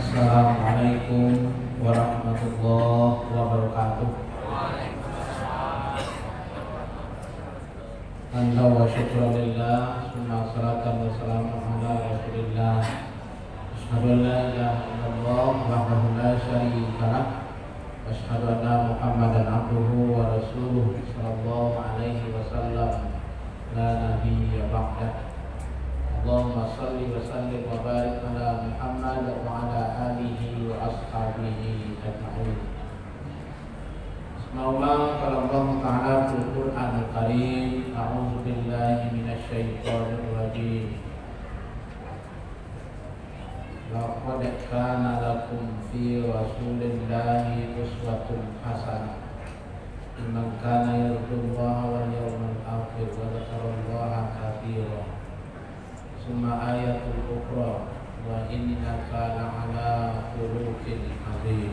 Assalamualaikum warahmatullahi wabarakatuh. Alhamdulillah wa syukurillah, summa salatan wa salamu ala rasulillah. Asyhadu an la ilaha illallah wahdahu la syarika lah, wa asyhadu anna Muhammadan abduhu wa rasuluh sallallahu alaihi wasallam, la nabiyya ba'dah. Allahumma salli wa sallim wa barik ala Muhammad wa ala alihi wa ashabihi ajma'in. Bismillah, qala Allah Ta'ala fil Qur'anil Karim, a'udzu billahi minasy syaithanir rajim. Laqad kana lakum fi rasulillahi uswatun hasanah liman kana yarjullaha wal yawmal akhir wa dzakarallaha katsiran. Summa ayatul ukhra wa innaka la'ala khuluqin azim.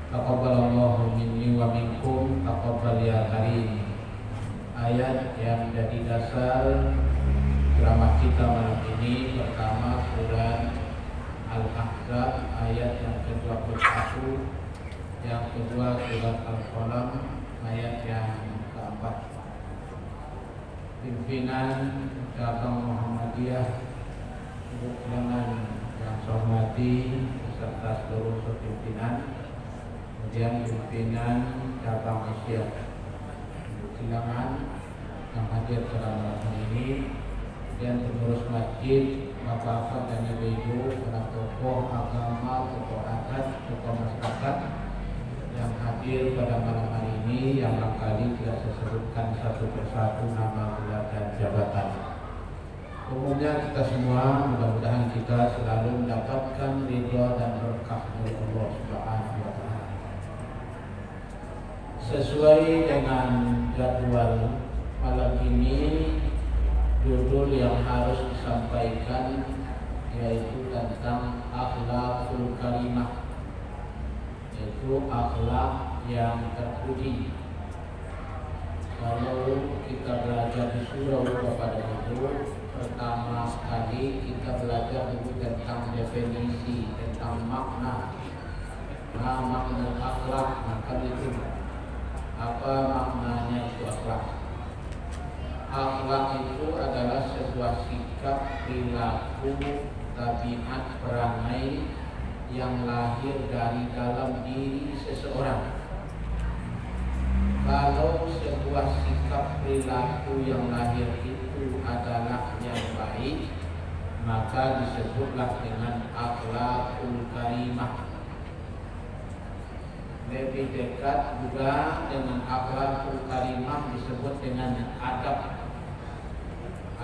Taqabbalallahu minni wa minkum, taqabbal ya karim. Ayat yang jadi dasar ceramah kita malam ini pertama surat Al-Ahzab ayat yang ke-21, yang kedua surat Al-Qalam ayat yang keempat. Pimpinan cabang Muhammadiyah, Ibu Kelangan yang saya hormati beserta seluruh pimpinan, kemudian pimpinan cabang Asia, Ibu Kelangan yang hadir pada malam ini, dan pengurus masjid, bapak-bapak dan ibu-ibu, para tokoh agama, tokoh adat, tokoh masyarakat yang hadir pada malam hari ini, yang barangkali tidak saya sebutkan satu persatu nama, gelar dan jabatan. Umumnya kita semua mudah-mudahan kita selalu mendapatkan ridha dan berkah dari Allah Subhanahu wa Ta'ala. Sesuai dengan jadwal malam ini, judul yang harus disampaikan yaitu tentang akhlakul karimah, yaitu akhlak yang terpuji. Kalau kita belajar di surah kepada itu, pertama sekali kita belajar dulu tentang definisi, tentang makna. Makna akhlak, maka itu apa maknanya itu akhlak? Akhlak itu adalah sebuah sikap, perilaku, tabiat, perangai yang lahir dari dalam diri seseorang. Kalau sebuah sikap perilaku yang lahir itu adalah yang baik, maka disebutlah dengan akhlakul karimah. Lebih dekat juga dengan akhlakul karimah disebut dengan adab.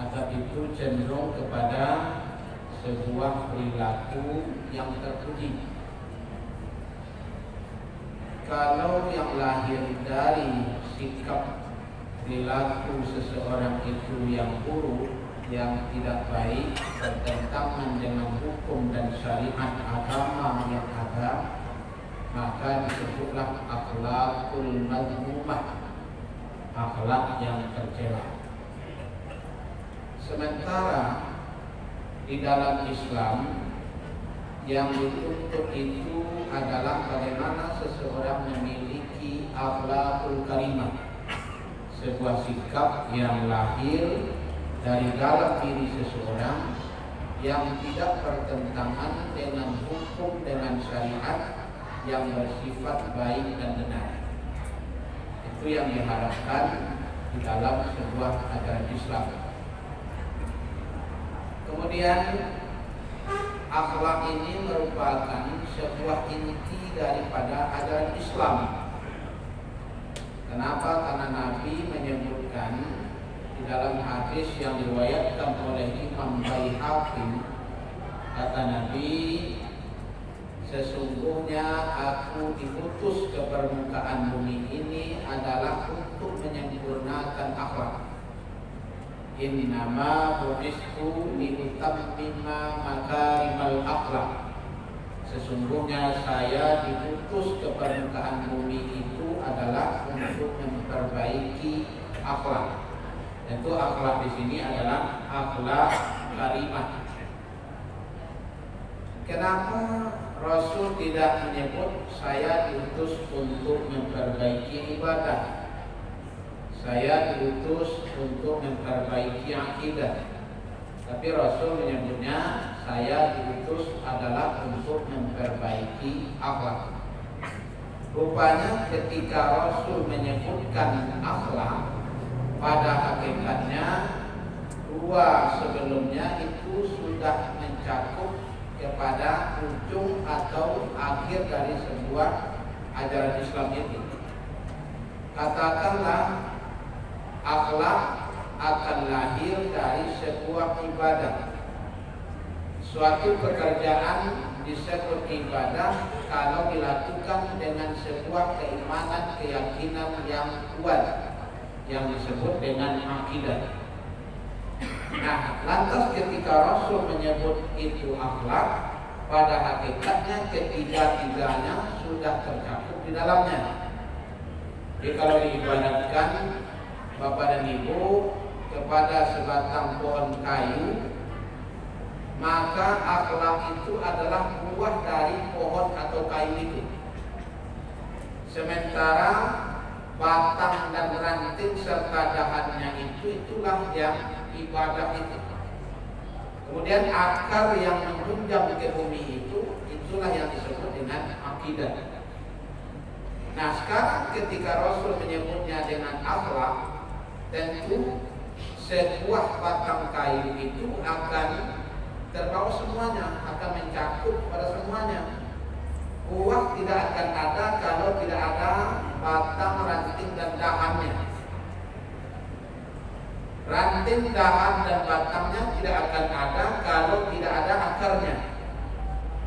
Adab itu cenderung kepada sebuah perilaku yang terpuji. Kalau yang lahir dari sikap perilaku seseorang itu yang buruk, yang tidak baik, bertentangan dengan hukum dan syariat agama yang ada, maka disebutlah akhlakul mazmumah, akhlak yang tercela. Sementara di dalam Islam yang dituntut itu adalah bagaimana seseorang memiliki akhlakul karimah, sebuah sikap yang lahir dari dalam diri seseorang yang tidak bertentangan dengan hukum, dengan syariat yang bersifat baik dan benar. Itu yang diharapkan di dalam sebuah ajaran Islam. Kemudian akhlak ini merupakan sebuah inti daripada ajaran Islam. Kenapa? Karena Nabi menyebutkan di dalam hadis yang diriwayatkan oleh Imam Baihaqi, kata Nabi, sesungguhnya aku diutus ke permukaan bumi ini adalah untuk menyempurnakan akhlak. Innama bu'istu liutammima makarimal akhlak. Sesungguhnya saya diutus ke permukaan bumi itu adalah untuk memperbaiki akhlak. Itu akhlak di sini adalah akhlak karimah. Kenapa Rasul tidak menyebut saya diutus untuk memperbaiki ibadah, saya diutus untuk memperbaiki akidah. Tapi Rasul menyebutnya saya diutus adalah untuk memperbaiki akhlak. Rupanya ketika Rasul menyebutkan akhlak, pada hakikatnya dua sebelumnya itu sudah mencakup kepada ujung atau akhir dari sebuah ajaran Islam itu. Katakanlah akhlak akan lahir dari sebuah ibadah. Suatu pekerjaan disebut ibadah kalau dilakukan dengan sebuah keimanan, keyakinan yang kuat yang disebut dengan akidah. Nah, lantas ketika Rasul menyebut itu akhlak, pada hakikatnya ketiga-tiganya sudah tercakup di dalamnya. Jadi kalau diibaratkan Bapak dan Ibu kepada sebatang pohon kayu, maka akhlak itu adalah buah dari pohon atau kayu itu. Sementara batang dan ranting serta dahannya itulah yang ibadah itu. Kemudian akar yang menunjang ke bumi itulah yang disebut dengan akidah. Nah, sekarang ketika Rasul menyebutnya dengan akhlak, tentu sebuah batang kayu itu akan terbawa semuanya, akan mencakup pada semuanya. Buah tidak akan ada kalau tidak ada batang, ranting, dan dahannya. Ranting, dahan, dan batangnya tidak akan ada kalau tidak ada akarnya.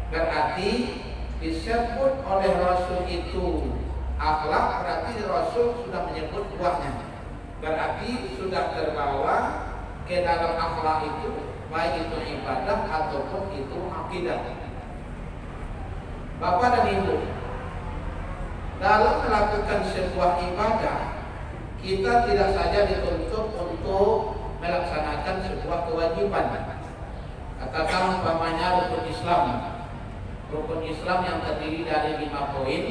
Berarti disebut oleh Rasul itu akhlak, berarti Rasul sudah menyebut buahnya. Berarti sudah terbawa ke dalam akhlak itu, baik itu ibadah ataupun itu akidah. Bapak dan Ibu, dalam melakukan sebuah ibadah, kita tidak saja dituntut untuk melaksanakan sebuah kewajiban. Katakan umpamanya rukun Islam. Rukun Islam yang terdiri dari 5 poin.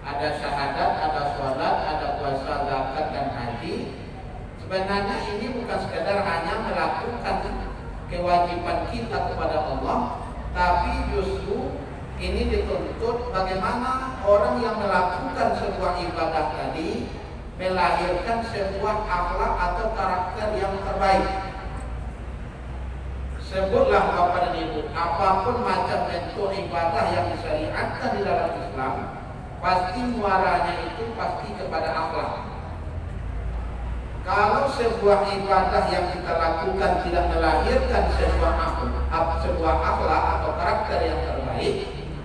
Ada syahadat, ada sholat, ada puasa, zakat, dan haji. Sebenarnya ini bukan sekadar hanya melakukan kewajiban kita kepada Allah, tapi justru ini dituntut bagaimana orang yang melakukan sebuah ibadah tadi melahirkan sebuah akhlak atau karakter yang terbaik. Sebutlah Bapak dan Ibu, apapun macam bentuk ibadah yang disyariatkan di dalam Islam, pasti muaranya itu pasti kepada akhlak. Kalau sebuah ibadah yang kita lakukan tidak melahirkan sebuah akhlak atau karakter yang terbaik,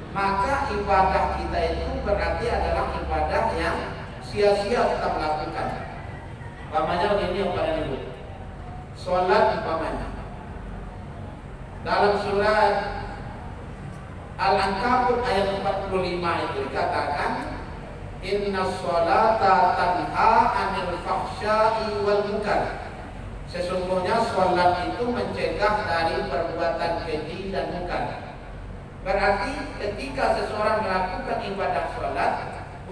maka ibadah kita itu berarti adalah ibadah yang sia-sia kita melakukan. Umpamanya begini Bapak dan Ibu, sholat umpamanya dalam surat Al-Ankabut ayat 45 itu dikatakan, Inna sholata tanha anil fahsya'i wal munkar. Sesungguhnya sholat itu mencegah dari perbuatan keji dan munkar. Berarti ketika seseorang melakukan ibadah sholat,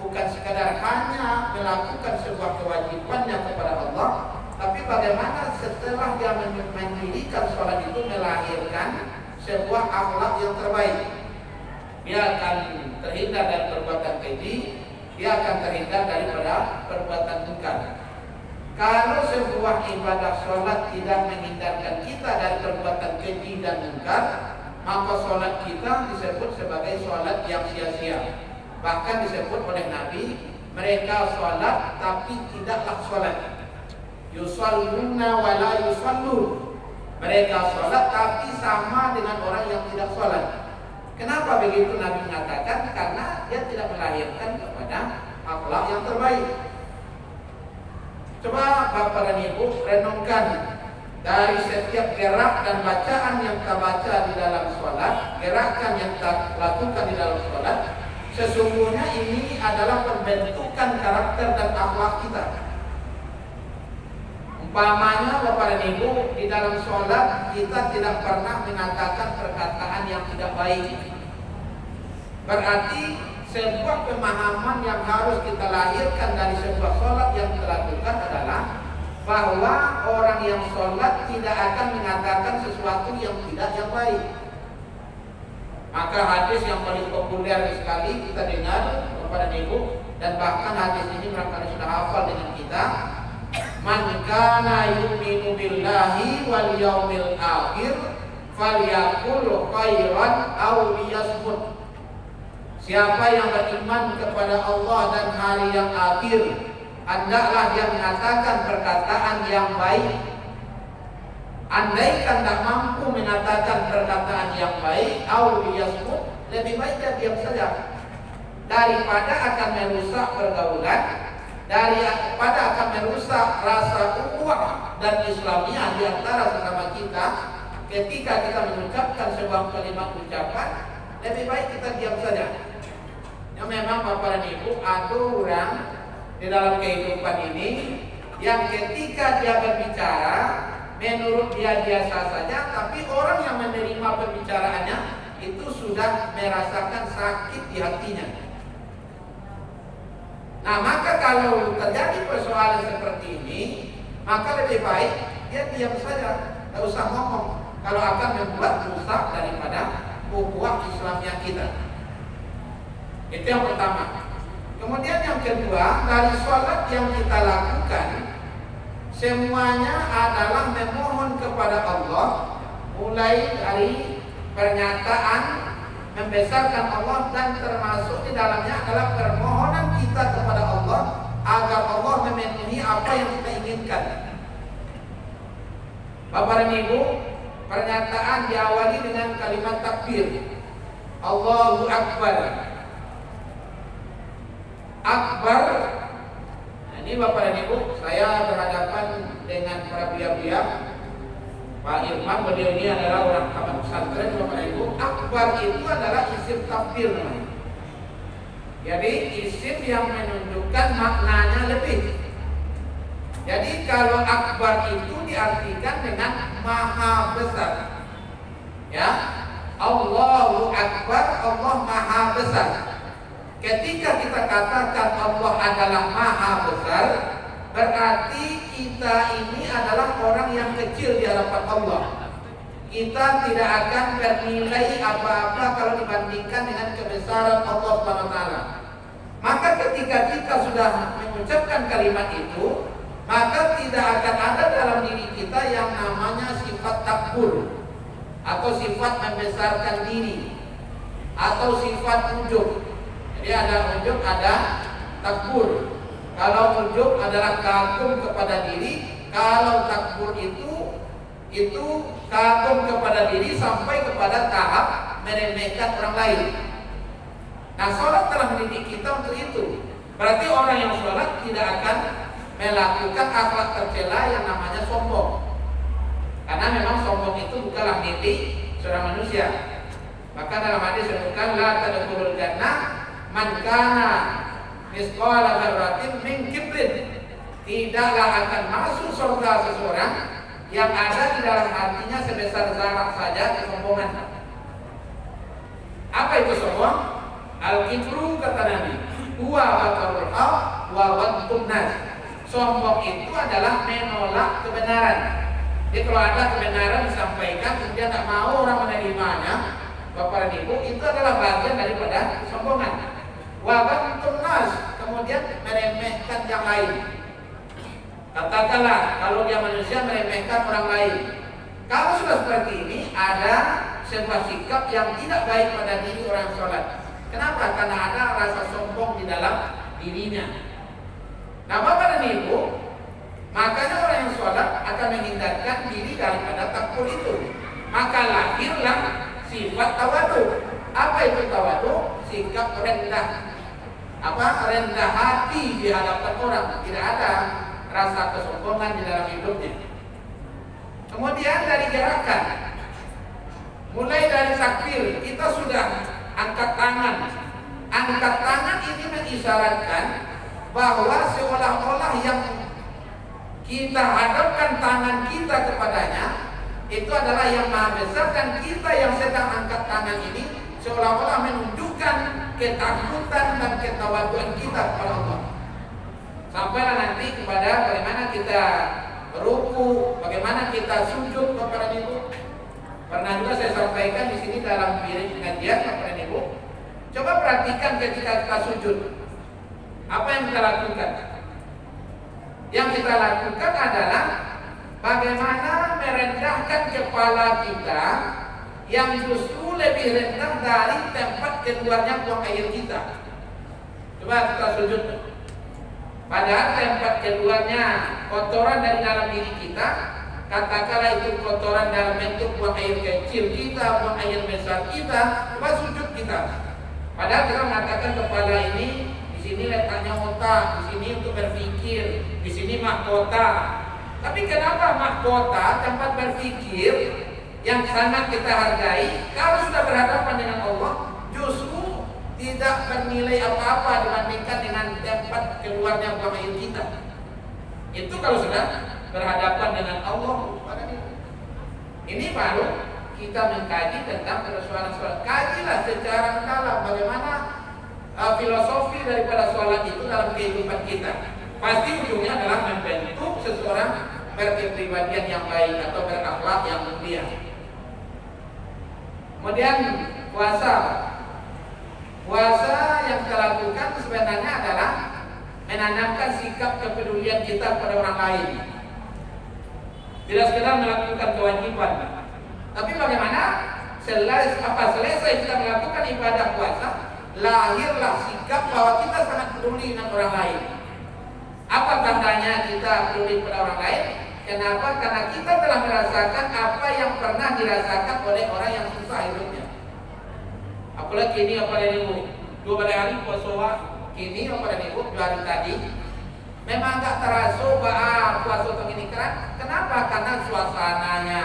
bukan sekadar hanya melakukan sebuah kewajibannya kepada Allah, tapi bagaimana setelah dia mendirikan sholat itu melahirkan sebuah akhlak yang terbaik. Dia akan terhindar dari perbuatan keji, dia akan terhindar daripada perbuatan munkar. Kalau sebuah ibadah sholat tidak menghindarkan kita dari perbuatan keji dan munkar, maka sholat kita disebut sebagai sholat yang sia-sia. Bahkan disebut oleh Nabi, mereka sholat tapi tidaklah sholat. Yusalluna wa la yusallun. Mereka sholat tapi sama dengan orang yang tidak sholat. Kenapa begitu Nabi mengatakan? Karena dia tidak melahirkan kepada akhlak yang terbaik. Coba Bapak dan Ibu renungkan dari setiap gerak dan bacaan yang kita baca di dalam sholat, gerakan yang kita lakukan di dalam sholat, sesungguhnya ini adalah pembentukan karakter dan akhlak kita. Umpamanya Bapak dan Ibu, di dalam sholat kita tidak pernah mengatakan perkataan yang tidak baik. Berarti sebuah pemahaman yang harus kita lahirkan dari sebuah sholat yang kita lakukan adalah bahwa orang yang sholat tidak akan mengatakan sesuatu yang tidak yang baik. Maka hadis yang paling populer sekali kita dengar kepada ibu, dan bahkan hadis ini barangkali sudah hafal dengan kita, man kana yu'minu billahi wal yaumil akhir falyaqul khairan aw liyasmut. Siapa yang beriman kepada Allah dan hari yang akhir, hendaklah dia mengatakan perkataan yang baik. Andaikan tak mampu mengatakan perkataan yang baik, aw liyasmut, lebih baik dia diam saja daripada akan merusak pergaulan, daripada akan merusak rasa ukhuwah dan Islamiyah di antara sesama kita. Ketika kita mengucapkan sebuah kalimat ucapan, lebih baik kita diam saja. Yang memang Bapak dan Ibu, ada orang di dalam kehidupan ini yang ketika dia berbicara, menurut dia biasa saja, tapi orang yang menerima pembicaraannya itu sudah merasakan sakit di hatinya. Nah, maka kalau terjadi persoalan seperti ini, maka lebih baik dia diam saja, tidak usah ngomong, kalau akan membuat rusak daripada ukhuwah Islamiyah kita. Itu yang pertama. Kemudian yang kedua, dari sholat yang kita lakukan, semuanya adalah memohon kepada Allah, mulai dari pernyataan membesarkan Allah, dan termasuk di dalamnya adalah permohonan kita kepada Allah agar Allah memenuhi apa yang kita inginkan. Bapak dan Ibu, pernyataan diawali dengan kalimat takbir, Allahu Akbar. Akbar. Nah, ini Bapak dan Ibu, saya berhadapan dengan para beliau-beliau. Pak Irman, beliau ini adalah orang kawan pesantren. Bapak dan Ibu, akbar itu adalah isim takbir namanya. Jadi isim yang menunjukkan maknanya lebih. Jadi kalau akbar itu diartikan dengan maha besar. Ya, Allahu Akbar, Allah maha besar. Ketika kita katakan Allah adalah maha besar, berarti kita ini adalah orang yang kecil di hadapan Allah. Kita tidak akan bernilai apa-apa kalau dibandingkan dengan kebesaran Allah SWT. Maka ketika kita sudah mengucapkan kalimat itu, maka tidak akan ada dalam diri kita yang namanya sifat takbur, atau sifat membesarkan diri, atau sifat ujub. Jadi ada ujub, ada takbur. Kalau ujub adalah kagum kepada diri, kalau takbur itu kagum kepada diri sampai kepada tahap meremehkan orang lain. Nah, sholat telah mendidik kita untuk itu. Berarti orang yang sholat tidak akan melakukan akhlak tercela yang namanya sombong. Karena memang sombong itu bukanlah milik seorang manusia. Maka dalam hadis disebutkan la tadkhulul jannah man kana misqala dzarratin min kibrin. Tidaklah akan masuk surga seseorang yang ada di dalam hatinya sebesar zarah saja kesombongan. Apa itu sombong? Al-kibru, kata Nabi, huwa batarul haq wa wad'un nas. Sombong itu adalah menolak kebenaran. Jadi kalau ada kebenaran disampaikan kemudian tak mau orang menerimanya, Bapak dan Ibu, itu adalah bagian daripada kesombongan. Wa wad'un nas, kemudian meremehkan yang lain. Katakanlah kalau dia manusia meremehkan orang lain. Kalau sudah seperti ini, ada sebuah sikap yang tidak baik pada diri orang sholat. Kenapa? Karena ada rasa sombong di dalam dirinya. Nah, Bapak dan Ibu, makanya orang yang sholat akan menghindarkan diri daripada takbur itu. Maka lahirlah sifat tawadu. Apa itu tawadu? Sikap rendah. Rendah hati di hadapan orang. Tidak ada rasa kesombongan di dalam hidupnya. Kemudian dari gerakan, mulai dari takbir, kita sudah angkat tangan. Angkat tangan ini mengisyaratkan bahwa seolah-olah yang kita hadapkan tangan kita kepadanya itu adalah yang maha besar, dan kita yang sedang angkat tangan ini seolah-olah menunjukkan ketakutan dan ketawaduan kita kepada Allah. Sampailah nanti kepada bagaimana kita ruku, bagaimana kita sujud kepada Ibu. Pernah juga saya sampaikan di sini dalam pengajian kepada Ibu. Coba perhatikan ketika kita sujud, apa yang kita lakukan? Yang kita lakukan adalah bagaimana merendahkan kepala kita yang justru lebih rendah dari tempat keluarnya buang air kita. Coba kita sujud. Padahal tempat keluarnya kotoran dari dalam diri kita, katakanlah itu kotoran dalam bentuk buang air kecil kita, buang air besar kita, coba sujud kita. Padahal kita mengatakan kepala ini di sini letaknya otak, di sini untuk berpikir, di sini mahkota. Tapi kenapa mahkota, tempat berpikir yang sangat kita hargai, kalau sudah berhadapan dengan Allah, justru tidak bernilai apa-apa dibandingkan dengan tempat keluarnya buang air kita. Itu kalau sudah berhadapan dengan Allah. Ini baru kita mengkaji tentang persoalan-soalan. Kajilah secara mendalam bagaimana filosofi daripada sholat itu dalam kehidupan kita. Pasti ujungnya adalah membentuk seseorang berkepribadian yang baik atau berakhlak yang mulia. Kemudian puasa yang kita lakukan sebenarnya adalah menanamkan sikap kepedulian kita pada orang lain. Tidak sekedar melakukan kewajiban, tapi bagaimana selesai kita melakukan ibadah puasa, lahirlah sikap bahwa kita sangat peduli dengan orang lain. Apa tandanya kita peduli pada orang lain? Kenapa? Karena kita telah merasakan apa yang pernah dirasakan oleh orang yang susah hidupnya. Apalagi ini apa dari Ibu? 2 hari puasa kini apa dari Ibu? 2 hari tadi memang tak terasa puasa untuk ini keran. Kenapa? Karena suasananya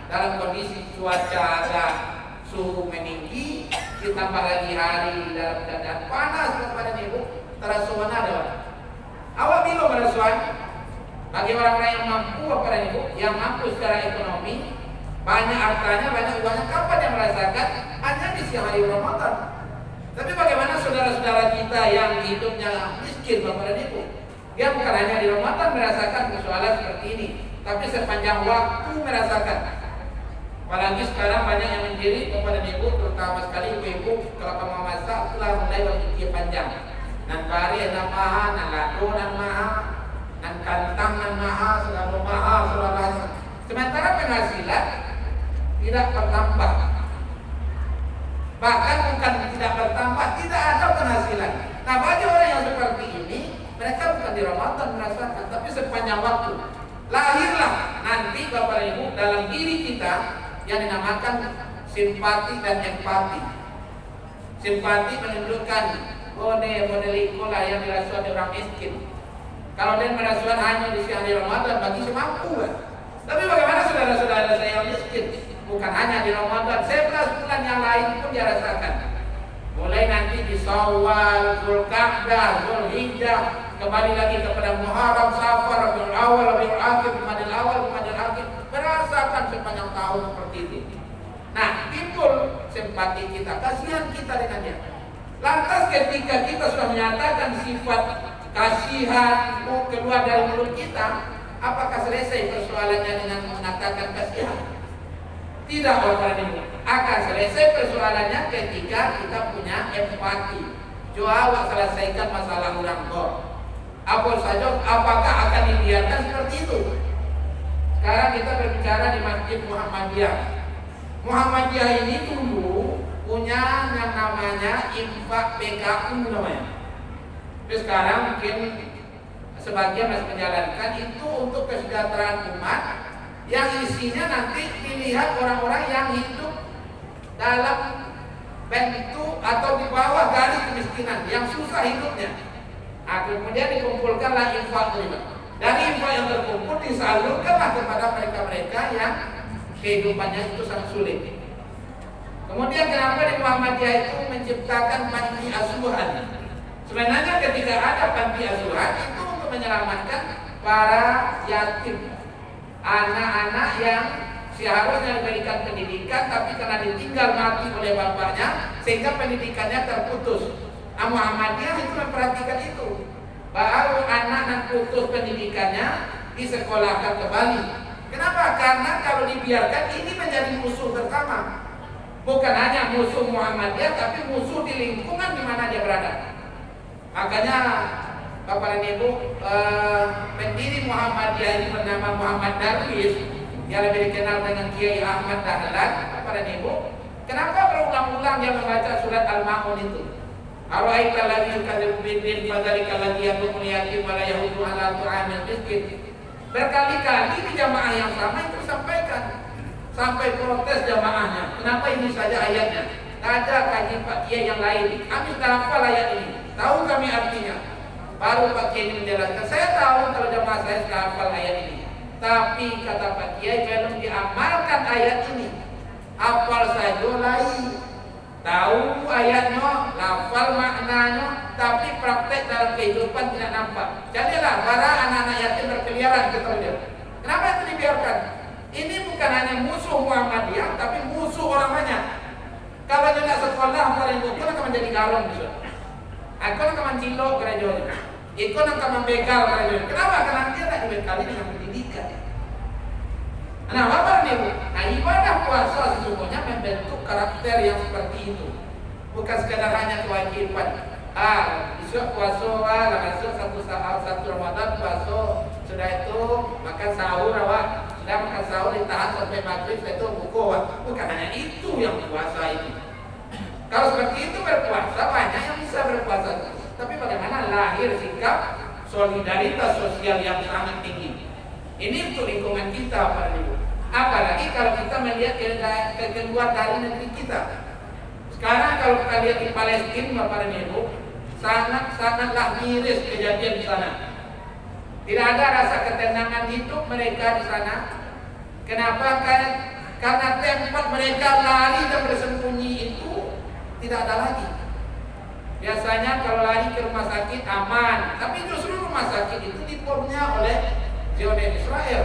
dalam kondisi cuaca agak suhu meninggi, ditambah lagi hari dalam keadaan panas kepada Ibu, terasa mana ada? Awak bingung merasuan. Bagi orang-orang yang mampu apa Ibu, yang mampu secara ekonomi, banyak hartanya, banyak uangnya, kapan dia merasakan? Hanya di siang hari Ramadan. Tapi bagaimana saudara-saudara kita yang hidupnya miskin Bapak dan Ibu? Dia bukan hanya di Ramadan merasakan persoalan seperti ini, tapi sepanjang waktu merasakan. Apalagi sekarang banyak yang menjerit kepada Ibu, terutama sekali ibu-ibu kalau mau masak telah mulai berpikir panjang. Nan pari nan maha, nan lado nan maha, nan kantang nan maha, selalu maha, selalu. Sementara penghasilan tidak bertambah. Bahkan bukan tidak bertambah, tidak ada penghasilan. Nah, bagi orang yang seperti ini, mereka bukan di Ramadan merasakan, tapi sepanjang waktu. Lahirlah nanti Bapak Ibu dalam diri kita yang dinamakan simpati dan empati. Simpati menunjukkan model ikola yang dirasukan orang miskin. Kalau dia merasukan hanya di siang hari Ramadan bagi semampu. Tapi bagaimana saudara-saudara saya yang miskin? Bukan hanya di Ramadan, 11 bulan yang lain pun dia rasakan. Mulai nanti di Syawal, Zulqa'dah, Zulhijjah, kembali lagi kepada Muharram, Safar, Rabiul Awal, Rabiul Akhir, Jumadil Awal, Jumadil Akhir, merasakan sepanjang tahun seperti ini. Nah, timbul simpati kita, kasihan kita dengan dia. Lantas ketika kita sudah menyatakan sifat kasihan keluar dari mulut kita, apakah selesai persoalannya dengan mengatakan kasihan? Tidak, Bapak Ibu. Akan selesai persoalannya ketika kita punya empati. Coba selesaikan masalah orang kor. Apa saja, apakah akan dibiarkan seperti itu? Sekarang kita berbicara di Masjid Muhammadiyah. Muhammadiyah ini dulu punya yang namanya infak PKU namanya. Tapi sekarang mungkin sebagian masih menjalankan itu untuk kesejahteraan umat, yang isinya nanti dilihat orang-orang yang hidup dalam bentuk atau di bawah garis kemiskinan, yang susah hidupnya. Nah, kemudian dikumpulkanlah infak ini. Dari infak yang terkumpul disalurkanlah kepada mereka-mereka yang kehidupannya itu sangat sulit. Kemudian kenapa di Muhammadiyah itu menciptakan panti asuhan? Sebenarnya ketika ada panti asuhan itu untuk menyelamatkan para yatim, anak-anak yang seharusnya diberikan pendidikan, tapi karena ditinggal mati oleh bapaknya sehingga pendidikannya terputus. Muhammadiyah itu memperhatikan itu. Baru anak yang putus pendidikannya disekolahkan kembali. Kenapa? Karena kalau dibiarkan ini menjadi musuh bersama. Bukan hanya musuh Muhammadiyah, tapi musuh di lingkungan di mana dia berada. Makanya Bapak dan Ibu, pendiri Muhammadiyah ini bernama Muhammad Darwis, yang lebih dikenal dengan Kiai Ahmad Dahlan. Bapak dan Ibu, kenapa berulang-ulang dia membaca surat Al-Ma'un itu? Ara'aita allazi yukadzibu bid-din fadzalika allazi yad'ul yatim wa la yahuddu 'ala ta'amil miskin. Berkali-kali di jamaah yang sama itu sampaikan, sampai protes jamaahnya. Kenapa ini saja ayatnya? Tidak ada kaji Pak Kiai yang lain. Kami sudah hafal ayat ini, tahu kami artinya. Baru Pak Kiai ini menjelaskan. Saya tahu kalau jamaah saya sudah hafal ayat ini, tapi kata Pak Kiai belum diamalkan ayat ini. Hafal saja lain, tahu ayatnya, hafal maknanya, tapi praktek dalam kehidupan tidak nampak. Jadilah para anak-anak yatim berkeliaran ke dia. Kenapa itu dibiarkan? Ini bukan hanya musuh Muhammadiyah, tapi musuh orang banyak. Kalau tidak sekolah, paling itu akan menjadi galon. Aku akan mencilok kerajaan. Aku akan membegal kerajaan. Kenapa? Karena dia tidak dibekali dengan pendidikan. Nah, apa nih Bu? Nah, ibadah puasa sesungguhnya membentuk karakter yang seperti itu. Bukan sekadar hanya kewajiban. Besok puasa, besok satu Ramadan puasa, sudah itu makan sahur awak. Sudah makan sahur ditahan sampai maghrib, itu buku. Bukan hanya itu yang puasa itu. Kalau seperti itu berpuasa, banyak yang bisa berpuasa. Tapi bagaimana lahir sikap solidaritas sosial yang sangat tinggi. Ini untuk lingkungan kita, Pak Ibu. Apalagi kalau kita melihat keluar dari negeri kita. Sekarang kalau kita lihat di Palestina, Bapak dan Ibu, sangatlah miris kejadian di sana. Tidak ada rasa ketenangan hidup mereka di sana. Kenapa? Karena tempat mereka lari dan bersembunyi itu tidak ada lagi. Biasanya kalau lari ke rumah sakit aman, tapi justru rumah sakit itu dibomnya oleh Zionis Israel.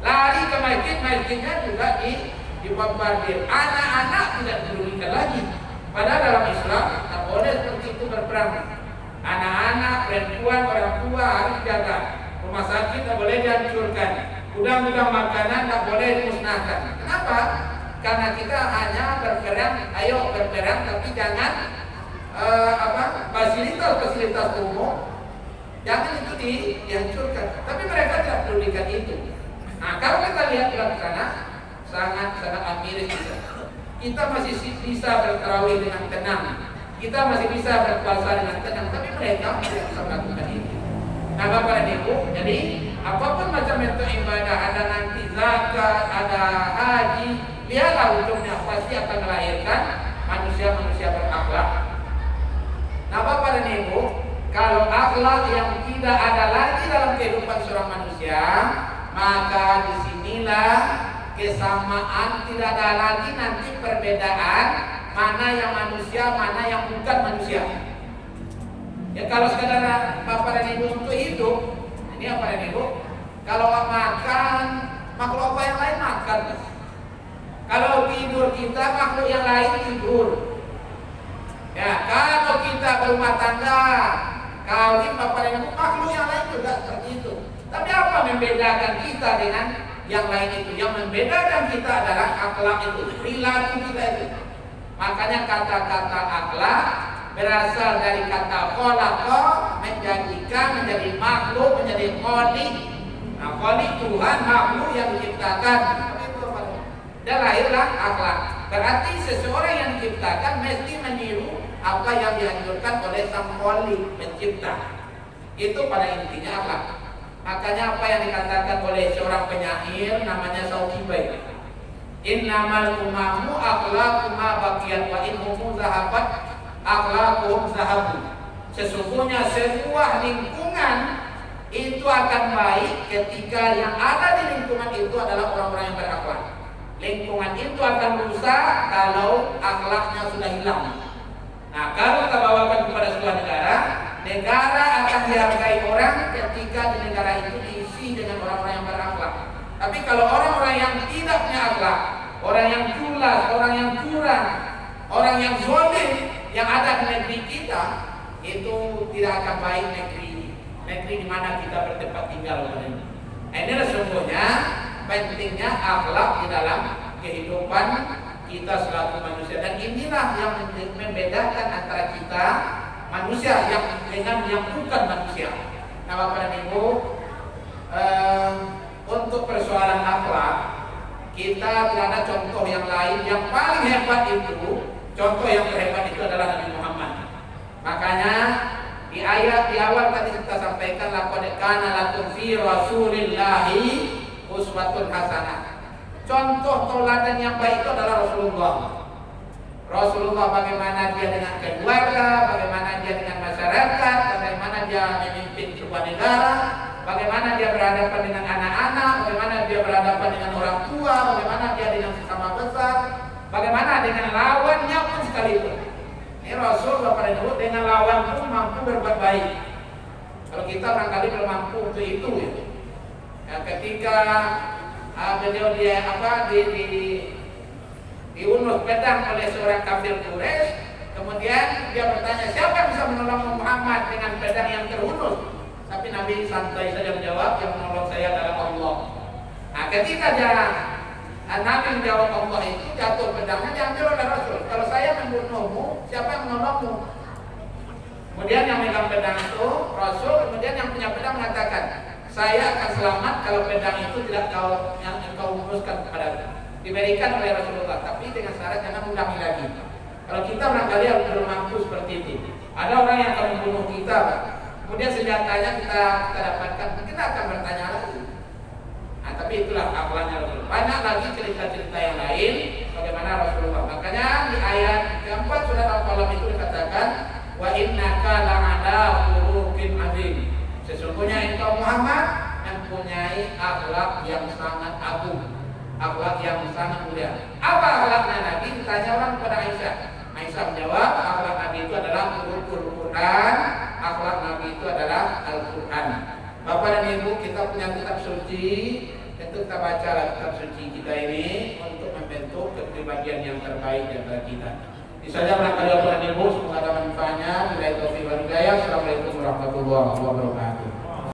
Lari ke masjid, masjidnya juga dibombardir. Anak-anak tidak dirugikan lagi. Padahal dalam Islam tak boleh seperti itu berperang. Anak-anak, perempuan, orang tua harus dijaga. Rumah sakit tak boleh dihancurkan. Gudang-gudang makanan tak boleh dimusnahkan. Kenapa? Karena kita hanya berperang, ayo berperang, tapi jangan fasilitas umum, jangan itu dihancurkan. Tapi mereka tidak pedulikan itu. Nah, kalau kita lihat di sana, sangat miris kita. Kita masih bisa bertarawih dengan tenang, kita masih bisa berpuasa dengan tenang, tapi mereka tidak bisa melakukan itu. Nah, Bapak dan Ibu, jadi apapun macam bentuk ibadah, ada nanti zakat, ada haji, lihatlah ujungnya pasti akan melahirkan manusia-manusia berakhlak. Nah, Bapak dan Ibu, kalau akhlak yang tidak ada lagi dalam kehidupan seorang manusia, maka disinilah kesamaan, tidak ada lagi nanti perbedaan mana yang manusia, mana yang bukan manusia. Ya kalau sekadar Bapak dan Ibu untuk hidup, ini apa dan Ibu? Kalau makan, makhluk apa yang lain makan. Kalau tidur kita, makhluk yang lain tidur. Ya, kalau kita berumah tangga, kawin Bapak dan Ibu, makhluk yang lain juga seperti itu. Tapi apa membedakan kita dengan yang lain itu? Yang membedakan kita adalah akhlak itu, perilaku kita itu. Makanya kata-kata akhlak berasal dari kata khalaqa, menjadikan, menjadi makhluk, menjadi khaliq. Nah, khaliq Tuhan, makhluk yang diciptakan. Dan lahirlah akhlak. Berarti seseorang yang diciptakan mesti meniru apa yang dianjurkan oleh sang khaliq, pencipta. Itu pada intinya akhlak. Makanya apa yang dikatakan oleh seorang penyair namanya Sauqibai, innamal umamu akhlaqu ma baqiyat wa inhum zahabat akhlaquhum zahabu. Sesungguhnya sebuah lingkungan itu akan baik ketika yang ada di lingkungan itu adalah orang-orang yang berakhlak. Lingkungan itu akan rusak kalau akhlaknya sudah hilang. Nah, kalau kita bawakan kepada sebuah negara, negara akan dihargai orang ketika di negara itu diisi dengan orang-orang yang berakhlak. Tapi kalau orang-orang yang tidak orang yang culas, orang yang curang, orang yang zalim yang ada di negeri kita, itu tidak akan baik negeri di mana kita bertempat tinggal ini. Inilah sesungguhnya pentingnya akhlak di dalam kehidupan kita selaku manusia, dan inilah yang membedakan antara kita manusia yang dengan yang bukan manusia. Nah, Bapak dan Ibu, untuk persoalan akhlak kita tidak ada contoh yang lain. Yang paling hebat itu, contoh yang terhebat itu adalah Nabi Muhammad. Makanya di ayat di awal tadi kita sampaikan, laqad kana lakum fi rasulillahi uswatun hasanah. Contoh tauladan yang baik itu adalah Rasulullah. Rasulullah bagaimana dia dengan keluarga, bagaimana dia dengan masyarakat, bagaimana dia memimpin sebuah negara, bagaimana dia berhadapan dengan anak-anak, bagaimana dia berhadapan dengan orang tua, bagaimana dia dengan sesama besar, bagaimana dengan lawannya pun sekalipun. Ini Rasul Bapak dan Ibu dengan lawan pun mampu berbuat baik. Kalau kita barangkali belum mampu untuk itu ya. Ya, ketika beliau diunus pedang oleh seorang kafir Quraisy, kemudian dia bertanya, siapa yang bisa menolong Muhammad dengan pedang yang terunus? Tapi Nabi santai saja menjawab, yang menolong saya adalah Allah. Nah, ketika Nabi menjawab Allah itu, jatuh pedangnya diambil oleh Rasul. Kalau saya membunuhmu, siapa yang menolongmu? Kemudian yang megang pedang itu Rasul, kemudian yang punya pedang mengatakan, saya akan selamat kalau pedang itu tidak engkau uruskan kepadaku. Diberikan oleh Rasulullah, tapi dengan syarat jangan ulangi lagi. Kalau kita barangkali belum mampu seperti itu, ada orang yang akan membunuh kita, kemudian senjatanya kita dapatkan, kita akan bertanya lagi. Nah, tapi itulah akhlaknya Rasul. Banyak lagi cerita-cerita yang lain bagaimana Rasulullah. Makanya di ayat keempat surat Al-Qalam itu dikatakan, wa innaka la'ala khuluqin azim. Sesungguhnya engkau Muhammad mempunyai akhlak yang sangat agung, akhlak yang sangat mulia. Apa akhlaknya Nabi? Ditanya orang kepada Aisyah. Aisyah menjawab, akhlak Nabi itu adalah Al-Quran. Akhlak Nabi itu adalah Al-Quran. Bapak dan Ibu, kita punya kitab suci. Tentu kita baca kitab suci kita ini untuk membentuk kepribadian yang terbaik di antara kita. Ini saja barangkali Bapak dan Ibu, semoga ada manfaatnya. Bila itu Assalamualaikum warahmatullahi wabarakatuh.